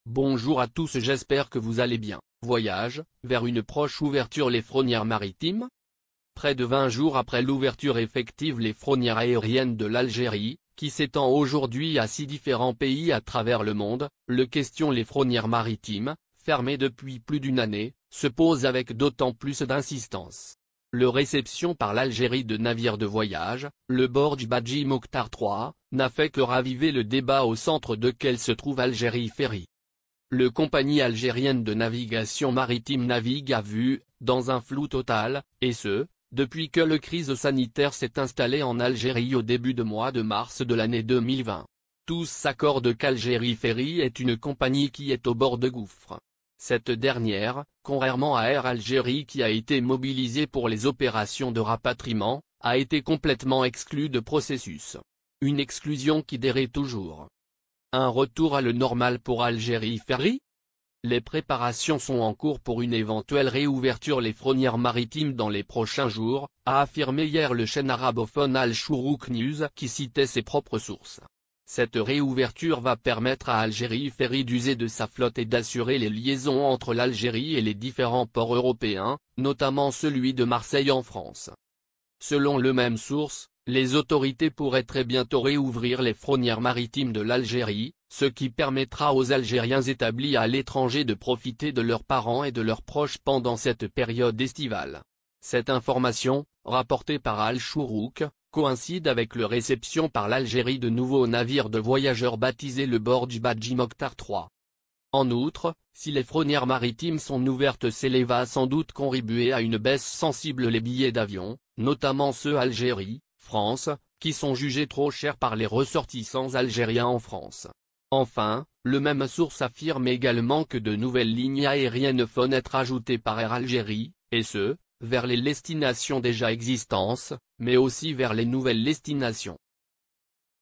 Bonjour à tous, j'espère que vous allez bien. Voyage, vers une proche ouverture. Les frontières maritimes. Près de 20 jours après l'ouverture effective les frontières aériennes de l'Algérie, qui s'étend aujourd'hui à 6 différents pays à travers le monde, les frontières maritimes, fermées depuis plus d'une année, se pose avec d'autant plus d'insistance. Le réception par l'Algérie de navires de voyage, le Bordj Badji Mokhtar III, n'a fait que raviver le débat au centre duquel se trouve Algérie Ferry. Le compagnie algérienne de navigation maritime navigue à vue, dans un flou total, et ce, depuis que la crise sanitaire s'est installée en Algérie au début du mois de mars de l'année 2020. Tous s'accordent qu'Algérie Ferry est une compagnie qui est au bord de gouffre. Cette dernière, contrairement à Air Algérie qui a été mobilisée pour les opérations de rapatriement, a été complètement exclue de processus. Une exclusion qui déraie toujours. Un retour à le normal pour Algérie Ferry? Les préparations sont en cours pour une éventuelle réouverture les frontières maritimes dans les prochains jours, a affirmé hier le chaîne arabophone Al-Shourouk News qui citait ses propres sources. Cette réouverture va permettre à Algérie Ferry d'user de sa flotte et d'assurer les liaisons entre l'Algérie et les différents ports européens, notamment celui de Marseille en France. Selon le même source, les autorités pourraient très bientôt réouvrir les frontières maritimes de l'Algérie, ce qui permettra aux Algériens établis à l'étranger de profiter de leurs parents et de leurs proches pendant cette période estivale. Cette information, rapportée par Al-Shourouk, coïncide avec la réception par l'Algérie de nouveaux navires de voyageurs baptisés le Bordj Badji Mokhtar III. En outre, si les frontières maritimes sont ouvertes, cela va sans doute contribuer à une baisse sensible les billets d'avion, notamment ceux Algérie, France, qui sont jugés trop chers par les ressortissants algériens en France. Enfin, le même source affirme également que de nouvelles lignes aériennes vont être ajoutées par Air Algérie, et ce, vers les destinations déjà existantes, mais aussi vers les nouvelles destinations.